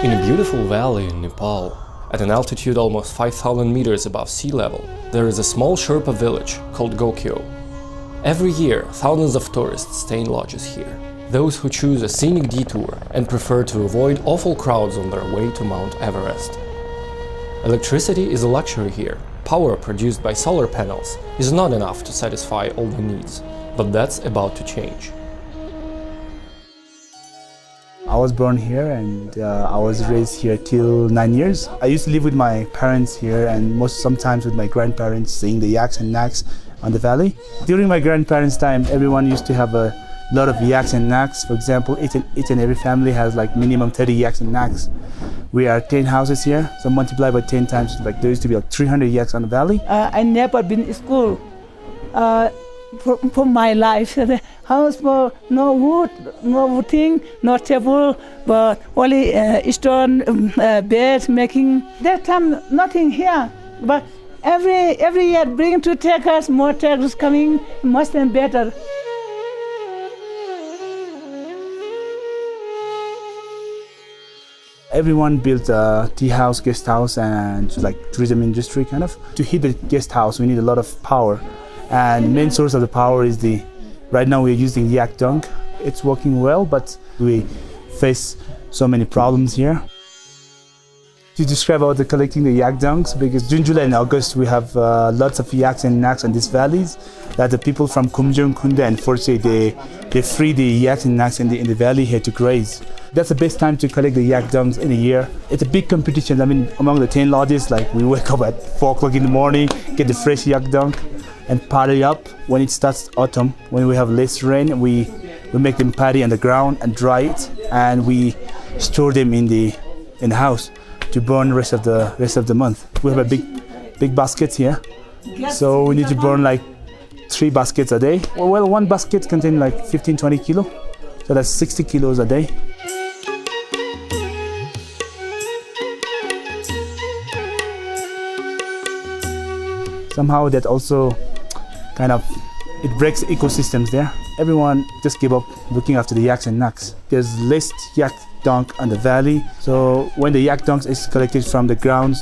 In a beautiful valley in Nepal, at an altitude almost 5,000 meters above sea level, there is a small Sherpa village called Gokyo. Every year, thousands of tourists stay in lodges here. Those who choose a scenic detour and prefer to avoid awful crowds on their way to Mount Everest. Electricity is a luxury here. Power produced by solar panels is not enough to satisfy all the needs, but that's about to change. I was born here and I was raised here till 9 years. I used to live with my parents here and sometimes with my grandparents, seeing the yaks and naks on the valley. During my grandparents' time, everyone used to have a lot of yaks and naks. For example, each and every family has like minimum 30 yaks and naks. We are 10 houses here, so multiply by 10 times, like there used to be like 300 yaks on the valley. I never been to school for my life. The house for no wood, no thing, no table, but only stone bed making. That time nothing here, but every year bring to take us more taxes coming, much and better. Everyone built a tea house, guest house, and like tourism industry kind of. To heat the guest house, we need a lot of power. And main source of the power is right now we're using yak dung. It's working well, but we face so many problems here. To describe about collecting the yak dungs, because June, July and August we have lots of yaks and naks in these valleys, that the people from Kumjung, Kunda and Forse, they free the yaks and naks in the valley here to graze. That's the best time to collect the yak dungs in a year. It's a big competition. I mean, among the 10 lodges, like we wake up at 4 o'clock in the morning, get the fresh yak dung and pile up. When it starts autumn, when we have less rain, we make them paddy on the ground and dry it, and we store them in the house to burn rest of the month. We have a big baskets here, so we need to burn like 3 baskets a day. Well, one basket contains like 15-20 kilo, so that's 60 kilos a day. Somehow that also kind of, it breaks ecosystems there. Everyone just give up looking after the yaks and naks. There's less yak dung on the valley, so when the yak dung is collected from the ground,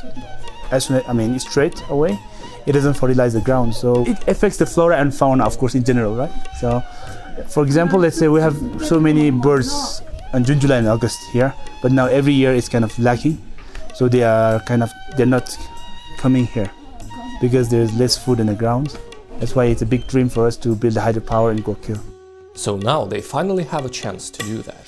straight away, it doesn't fertilize the ground, so it affects the flora and fauna, of course, in general, right? So, for example, let's say we have so many birds in June, July, and August here, but now every year it's kind of lacking, so they're not coming here because there's less food in the ground. That's why it's a big dream for us to build a hydropower in Gokyo. So now they finally have a chance to do that.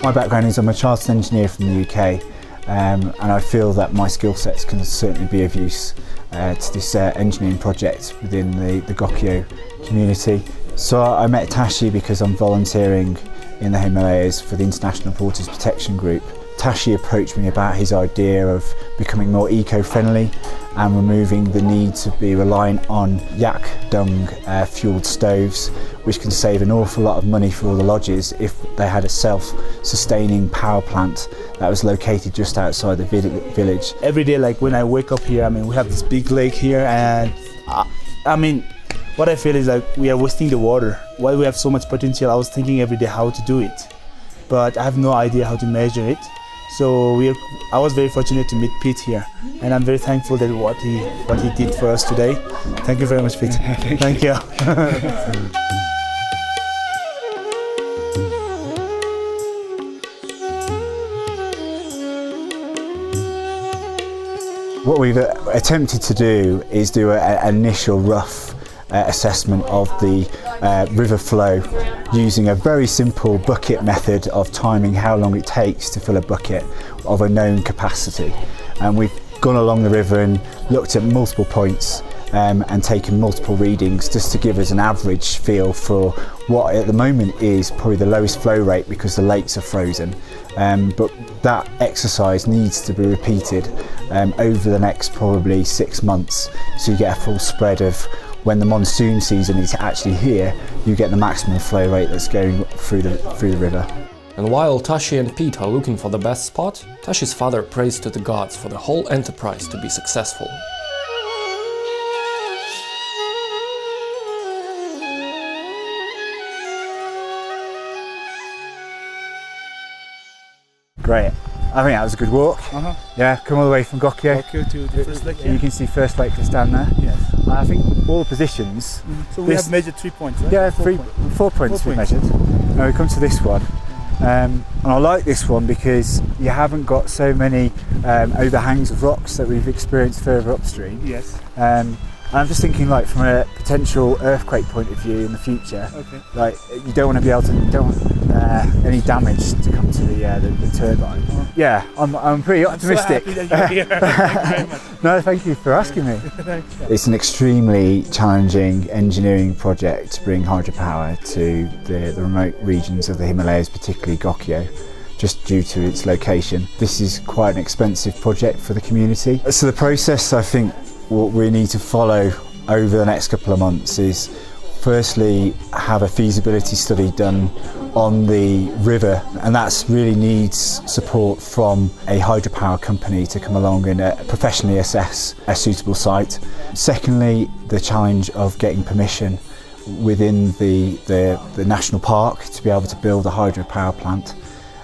My background is I'm a chartered engineer from the UK, and I feel that my skill sets can certainly be of use to this engineering project within the Gokyo community. So I met Tashi because I'm volunteering in the Himalayas for the International Porters Protection Group. Tashi approached me about his idea of becoming more eco-friendly and removing the need to be reliant on yak dung fueled stoves, which can save an awful lot of money for all the lodges if they had a self-sustaining power plant that was located just outside the village. Every day, like when I wake up here, we have this big lake here, and what I feel is like we are wasting the water. While we have so much potential, I was thinking every day how to do it, but I have no idea how to measure it. So I was very fortunate to meet Pete here, and I'm very thankful that what he did for us today. Thank you very much, Pete. Thank you. What we've attempted to do is do an initial rough assessment of the river flow using a very simple bucket method of timing how long it takes to fill a bucket of a known capacity. And we've gone along the river and looked at multiple points and taken multiple readings just to give us an average feel for what at the moment is probably the lowest flow rate because the lakes are frozen. But that exercise needs to be repeated over the next probably 6 months, so you get a full spread of when the monsoon season is actually here, you get the maximum flow rate that's going through the river. And while Tashi and Pete are looking for the best spot, Tashi's father prays to the gods for the whole enterprise to be successful. Great. I think that was a good walk. Yeah, come all the way from Gokyo. Gokyo to the first lake. You can see first lake just down there. Yes. I think all the positions. So we have measured 3 points, right? Yeah, 4 points we measured. Now we come to this one. And I like this one because you haven't got so many overhangs of rocks that we've experienced further upstream. Yes. And I'm just thinking, like, from a potential earthquake point of view in the future, like, you don't want to be able to, you don't want any damage to come to the turbine. Yeah, I'm pretty optimistic. I'm so happy that you're here. Thank you very much. No, thank you for asking me. It's an extremely challenging engineering project to bring hydropower to the remote regions of the Himalayas, particularly Gokyo, just due to its location. This is quite an expensive project for the community. So the process, I think, what we need to follow over the next couple of months is firstly have a feasibility study done on the river, and that really needs support from a hydropower company to come along and professionally assess a suitable site. Secondly, the challenge of getting permission within the national park to be able to build a hydropower plant.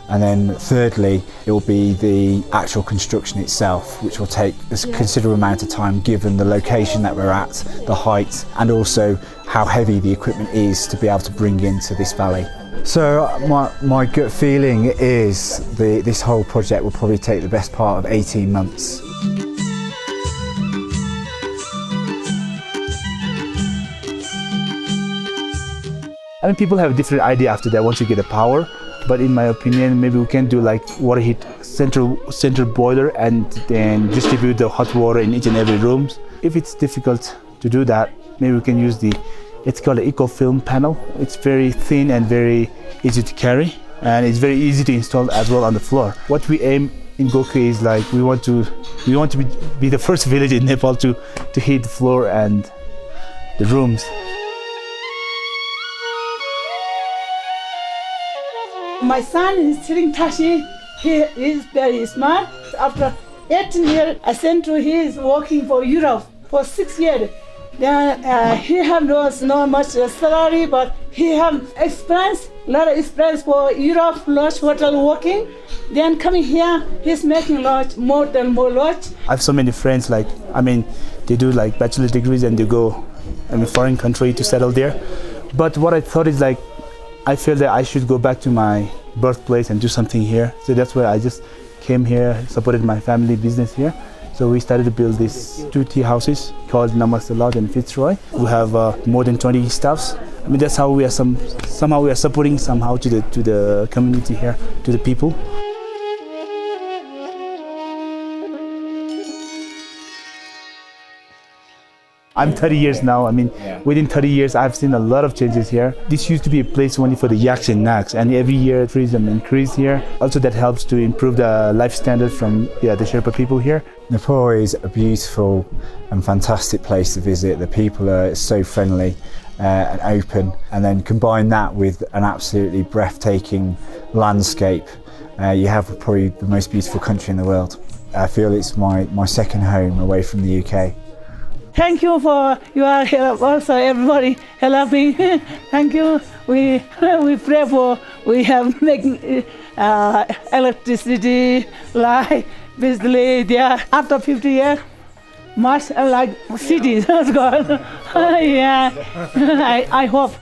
And then thirdly, it will be the actual construction itself, which will take a considerable amount of time given the location that we're at, the height, and also how heavy the equipment is to be able to bring into this valley. So my gut feeling is this whole project will probably take the best part of 18 months. I mean, people have a different idea after that once you get the power. But in my opinion, maybe we can do like water heat central boiler and then distribute the hot water in each and every room. If it's difficult to do that, maybe we can use it's called an eco-film panel. It's very thin and very easy to carry, and it's very easy to install as well on the floor. What we aim in Gokyo is like we want to be the first village in Nepal to heat the floor and the rooms. My son is sitting Tashi. He is very smart. After 18 years, I sent to his working for Europe for 6 years. Then he have not much salary, but he have experience, lot of experience for Europe, large hotel working. Then coming here, he's making more large. I have so many friends, like, I mean, they do like bachelor degrees and they go foreign country to settle there. But what I thought is like, I feel that I should go back to my birthplace and do something here. So that's why I just came here, supported my family business here. So we started to build these 2 tea houses called Namaste Lodge and Fitzroy. We have more than 20 staffs. I mean, that's how we are somehow we are supporting somehow to the community here, to the people. I'm 30 years now. I mean, within 30 years, I've seen a lot of changes here. This used to be a place only for the yaks and naks, and every year tourism increase here. Also, that helps to improve the life standard from the Sherpa people here. Nepal is a beautiful and fantastic place to visit. The people are so friendly and open, and then combine that with an absolutely breathtaking landscape. You have probably the most beautiful country in the world. I feel it's my second home away from the UK. Thank you for your help. Also, everybody helping. Thank you. We pray for. We have making electricity, light, basically there. After 50 years, much like cities. Yeah, I hope.